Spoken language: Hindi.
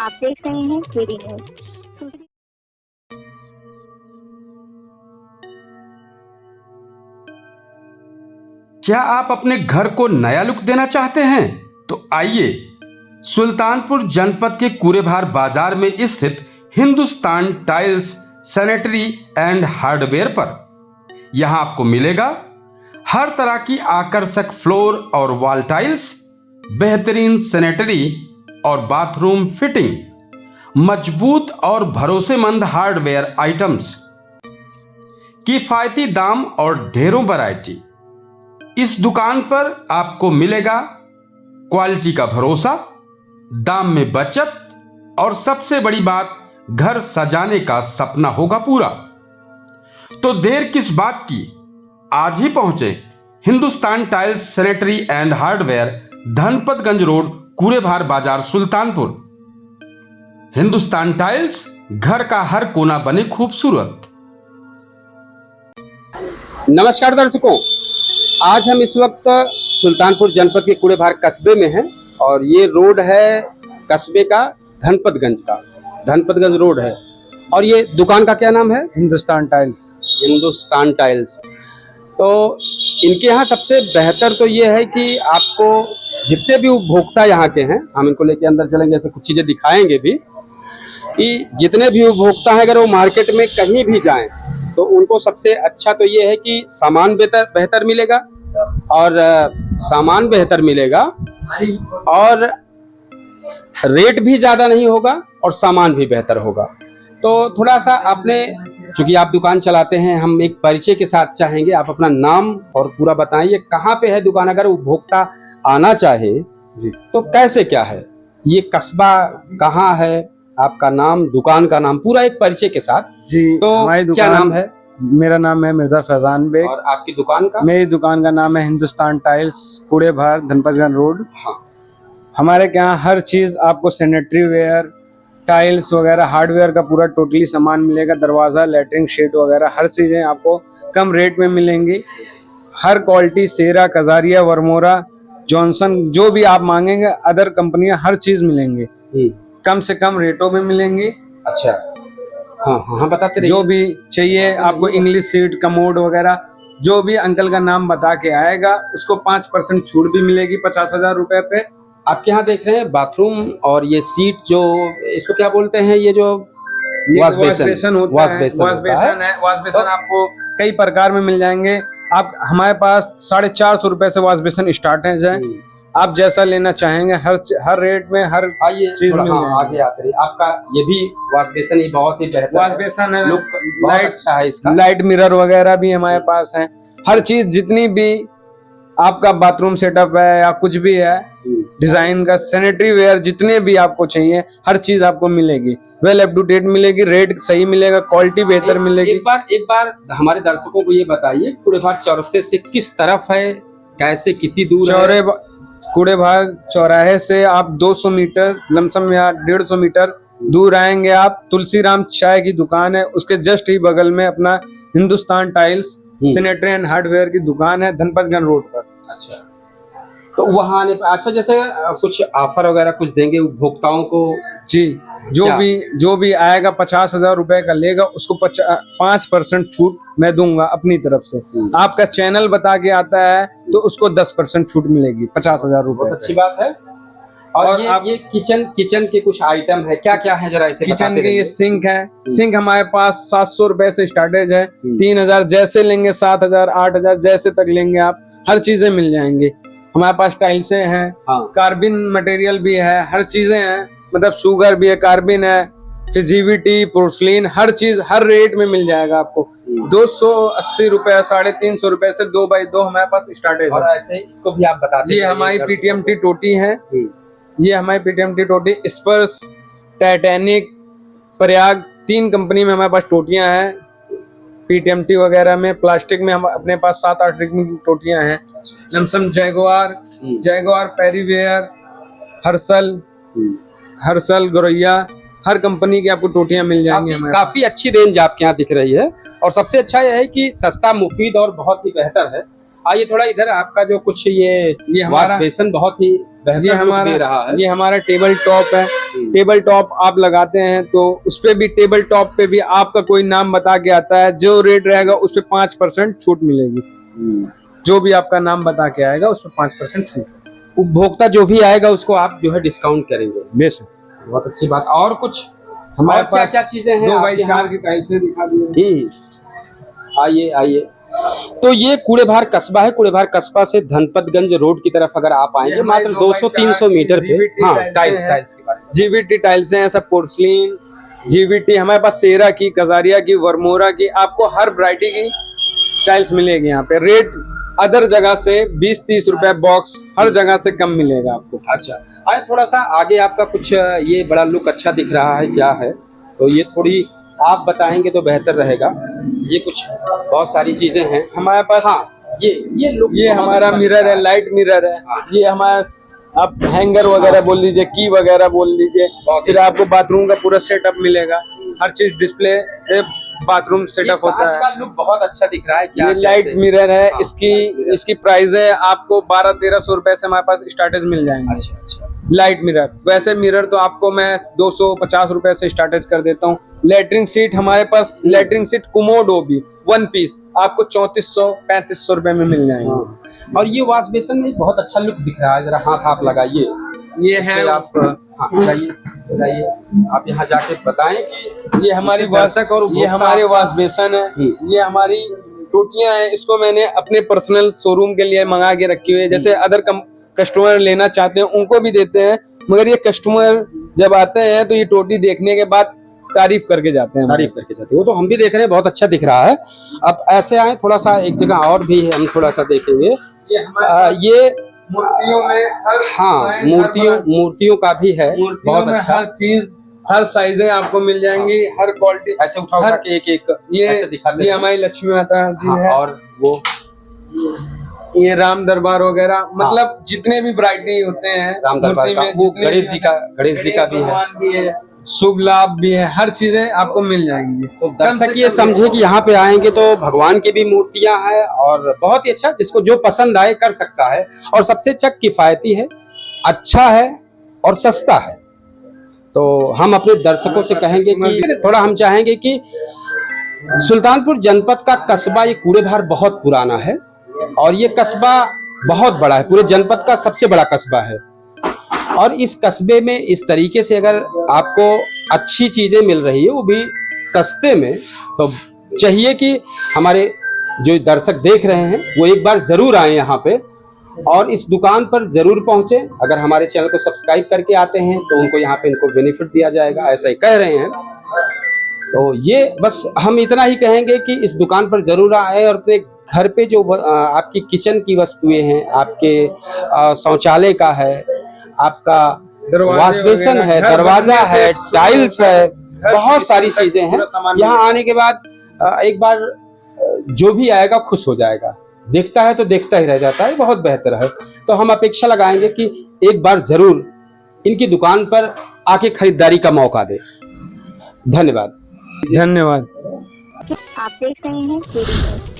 आप देख रहे हैं केडी न्यूज। क्या आप अपने घर को नया लुक देना चाहते हैं? तो आइए सुल्तानपुर जनपद के कूड़ेभार बाजार में स्थित Hindustan tiles sanitary and hardware पर। यहां आपको मिलेगा हर तरह की आकर्षक फ्लोर और वॉल टाइल्स, बेहतरीन सैनिटरी और बाथरूम फिटिंग, मजबूत और भरोसेमंद हार्डवेयर आइटम्स, किफायती दाम और ढेरों वैरायटी। इस दुकान पर आपको मिलेगा क्वालिटी का भरोसा, दाम में बचत और सबसे बड़ी बात, घर सजाने का सपना होगा पूरा। तो देर किस बात की, आज ही पहुंचे Hindustan tiles sanitary and hardware, Dhanpatganj road, Kudebhar बाजार, सुल्तानपुर। हिंदुस्तान टाइल्स, घर का हर कोना बने खूबसूरत। नमस्कार दर्शकों, आज हम इस वक्त सुल्तानपुर जनपद के कूड़ेभार कस्बे में हैं और ये रोड है कस्बे का धनपतगंज रोड है। और ये दुकान का क्या नाम है? हिंदुस्तान टाइल्स। तो इनके यहाँ सबसे बेहतर तो ये है कि आपको जितने भी उपभोक्ता यहाँ के हैं, हम इनको लेके अंदर चलेंगे, ऐसे कुछ चीजें दिखाएंगे भी, कि जितने भी उपभोक्ता हैं अगर वो मार्केट में कहीं भी जाएं तो उनको सबसे अच्छा तो ये है कि सामान बेहतर मिलेगा और सामान बेहतर मिलेगा और रेट भी ज़्यादा नहीं होगा और सामान भी बेहतर होगा। तो थोड़ा सा आपने, चूंकि आप दुकान चलाते हैं, हम एक परिचय के साथ चाहेंगे आप अपना नाम और पूरा बताइए, कहाँ पे है दुकान, अगर उपभोक्ता आना चाहे जी तो कैसे क्या है, ये कस्बा कहाँ है, आपका नाम, दुकान का नाम, पूरा एक परिचय के साथ जी। तो क्या नाम है? मेरा नाम है मिर्जा फैजान बेग। और आपकी दुकान का? मेरी दुकान का नाम है हिंदुस्तान टाइल्स, कूड़ेभार, धनपतगंज रोड। हाँ, हमारे यहाँ हर चीज आपको सैनिटरी वेयर, टाइल्स वगैरह, हार्डवेयर का पूरा टोटली सामान मिलेगा। दरवाजा, लैट्रिन शीट वगैरह हर चीजें आपको कम रेट में मिलेंगी। हर क्वालिटी, सेरा, कजारिया, वर्मोरा, जॉनसन, जो भी आप मांगेंगे, अदर कंपनियां, हर चीज मिलेंगी, कम से कम रेटों में मिलेंगी। अच्छा, हाँ, बताते रहिए। जो भी चाहिए आपको, इंग्लिश सीट, कमोड वगैरह, जो भी अंकल का नाम बता के आएगा उसको 5% छूट भी मिलेगी 50,000 रुपए पे। आपके यहाँ देख रहे हैं बाथरूम और ये सीट, जो इसको क्या बोलते हैं, ये जो वॉश बेसन होता है, वॉश बेसन आपको कई प्रकार में मिल जाएंगे। आप हमारे पास 450 रुपए से वॉश बेसन स्टार्ट है। आप जैसा लेना चाहेंगे हर रेट में हर चीज में। आगे आते रहिए। आपका ये भी वॉश बेसन ही बहुत ही बेहतर वॉश बेसन है, लुक बहुत अच्छा है इसका। लाइट मिरर वगैरह भी हमारे पास है। हर चीज जितनी भी आपका बाथरूम सेटअप है या कुछ भी है, डिजाइन का, सैनिटरी वेयर, जितने भी आपको चाहिए हर चीज आपको मिलेगी, वेल अप टू डेट मिलेगी, रेट सही मिलेगा, क्वालिटी बेहतर मिलेगी। एक बार हमारे दर्शकों को ये बताइए, कूड़ेभार चौरस्ते से किस तरफ है, कैसे, कितनी दूर है? कूड़ेभार चौराहे से आप 200 मीटर लमसम या 150 मीटर दूर आएंगे, आप तुलसीराम चाय की दुकान है, उसके जस्ट ही बगल में अपना Hindustan tiles sanitary and hardware की दुकान है, धनपतगंज रोड पर। अच्छा, तो वहाँ आने पर अच्छा, जैसे कुछ ऑफर वगैरह कुछ देंगे उपभोक्ताओं को? जी, जो भी आएगा 50,000 रुपए का लेगा, उसको 5% छूट मैं दूंगा अपनी तरफ से। आपका चैनल बता के आता है तो उसको 10% छूट मिलेगी 50,000 रुपए। अच्छी बात है। और ये किचन के कुछ आइटम है, क्या क्या है, जरा इसे किचन के ये सिंक है। सिंक हमारे पास 700 रुपए से स्टार्टेज है, 3,000 जैसे लेंगे, 7,000, 8,000 जैसे तक लेंगे आप, हर चीजें मिल जाएंगी। हमारे पास टाइल्से हैं, कार्बिन मटेरियल भी है, हर चीजें हैं, मतलब शुगर भी है, कार्बिन है, फिर जीवीटी, पोर्सलिन, हर चीज हर रेट में मिल जाएगा आपको। 280 रुपए, 350 रुपए से 2x2 हमारे पास स्टार्टेज है। और ऐसे इसको भी आप बता दीजिए। ये हमारी पीटीएमटी टोटी है, ये हमारी पीटीएमटी टोटी, स्पर्श, टाइटैनिक, प्रयाग, 3 कंपनी में हमारे पास टोटियां हैं। पीटीएमटी वगैरह में, प्लास्टिक में हम अपने पास 7-8 की टोटियां हैं। लमसम जैगुआर, पेरीवेयर, हर्सल, गोरैया, हर कंपनी की आपको टोटियां मिल जाएंगी। काफी अच्छी रेंज आपके यहाँ दिख रही है और सबसे अच्छा यह है कि सस्ता, मुफीद और बहुत ही बेहतर है। आइए थोड़ा इधर, आपका जो कुछ ये हमारा वॉश बेसिन बहुत ही ये बेहतर लुक दे रहा है। ये हमारा टेबल टॉप है। टेबल टॉप आप लगाते हैं तो उस पे भी, टेबल टॉप पे भी आपका कोई नाम बता के आता है, जो रेट रहेगा उस पे 5% छूट मिलेगी। जो भी आपका नाम बता के आएगा उस पे 5% छूट। उपभोक्ता जो भी आएगा उसको आप जो है डिस्काउंट करेंगे। बेशक, बहुत अच्छी बात। और कुछ हमारे और क्या क्या चीजें हैं 2x4 की टाइल्सें दिखा दी। आइए आइए। तो ये कूड़ेभार कस्बा है। कूड़ेभार कस्बा से धनपतगंज रोड की तरफ अगर आप आएंगे मात्र 200-300 मीटर पे। हाँ, टाइल्स के बारे में। जीवीटी टाइल्स हैं, सब पोर्सलिन जीवीटी। हमारे पास सेरा की, कजारिया की, वर्मोरा की, आपको हर वैरायटी की टाइल्स मिलेगी यहाँ पे। रेट अदर जगह से 20-30 रुपए बॉक्स, हर जगह से कम मिलेगा आपको। अच्छा, आए थोड़ा सा आगे, आपका कुछ ये बड़ा लुक अच्छा दिख रहा है, क्या है? तो ये थोड़ी आप बताएंगे तो बेहतर रहेगा। ये कुछ बहुत सारी चीजें हैं हमारे पास। हाँ, ये लुक, ये हमारा मिरर है, लाइट मिरर है। ये हमारा आप हैंगर वगैरह बोल लीजिए, की वगैरह बोल लीजिए। फिर आपको बाथरूम का पूरा सेटअप मिलेगा, हर चीज डिस्प्ले बाथरूम सेटअप होता है। का लुक बहुत अच्छा दिख रहा है। क्या ये लाइट मिरर है। हाँ, इसकी प्राइस है आपको 1200-1300 रुपए से हमारे पास स्टार्टेज मिल जाएंगे। अच्छा अच्छा। लाइट मिरर, वैसे मिरर तो आपको मैं 250 रुपए से स्टार्टेज कर देता हूँ। लेटरिंग सीट हमारे पास, लेटरिंग सीट कुमोडो भी 1 पीस आपको 3400-3500 रुपए में मिल जाएंगे। और ये वॉश बेसिन में बहुत अच्छा लुक दिख रहा है। जरा हाथ आप लगाइए। ये है आप बताइए, आप यहाँ जाके बताएं कि ये हमारी दर्शक और ये हमारे वॉश बेसन है। ये हमारी टोटियां हैं। इसको मैंने अपने पर्सनल शोरूम के लिए मंगा के रखी हुई है। जैसे अदर कस्टमर लेना चाहते हैं उनको भी देते हैं, मगर ये कस्टमर जब आते हैं तो ये टोटी देखने के बाद तारीफ करके जाते हैं। वो तो हम भी देख रहे हैं, बहुत अच्छा दिख रहा है। अब ऐसे आए थोड़ा सा, एक जगह और भी है, हम थोड़ा सा देखेंगे। ये मूर्तियों में हाँ, मूर्तियों का भी है। बहुत अच्छा, हर चीज, हर साइजें आपको मिल जाएंगी, हर क्वालिटी। ऐसे उठा के एक ये ऐसे दिखाते ये हमारी लक्ष्मी माता जी है। और वो ये राम दरबार वगैरह, मतलब जितने भी वैरायटी होते हैं राम दरबार का, वो गणेश जी का भी है। शुभ लाभ भी है, हर चीजें आपको मिल जाएंगी। तो दर्शक ये समझे कि यहाँ पे आएंगे तो भगवान की भी मूर्तियां हैं और बहुत ही अच्छा, जिसको जो पसंद आए कर सकता है। और सबसे अच्छा किफायती है, अच्छा है और सस्ता है। तो हम अपने दर्शकों से कहेंगे कि थोड़ा हम चाहेंगे कि सुल्तानपुर जनपद का कस्बा, ये कूड़ेभार बहुत पुराना है और ये कस्बा बहुत बड़ा है, पूरे जनपद का सबसे बड़ा कस्बा है। और इस कस्बे में इस तरीके से अगर आपको अच्छी चीजें मिल रही है, वो भी सस्ते में, तो चाहिए कि हमारे जो दर्शक देख रहे हैं वो एक बार जरूर आए यहाँ पे और इस दुकान पर जरूर पहुंचे। अगर हमारे चैनल को सब्सक्राइब करके आते हैं तो उनको यहाँ पे इनको बेनिफिट दिया जाएगा, ऐसा ही कह रहे हैं। तो ये बस हम इतना ही कहेंगे कि इस दुकान पर जरूर आए और अपने घर पे जो आपकी किचन की वस्तुएं हैं, आपके शौचालय का है, आपका वॉश बेसिन है, दरवाजा है, टाइल्स है, बहुत सारी चीजें हैं। यहाँ आने के बाद एक बार जो भी आएगा खुश हो जाएगा, देखता है तो देखता ही रह जाता है, बहुत बेहतर है। तो हम अपेक्षा लगाएंगे कि एक बार जरूर इनकी दुकान पर आके खरीदारी का मौका दें। धन्यवाद। धन्यवाद। आप देख रहे हैं केडी न्यूज़।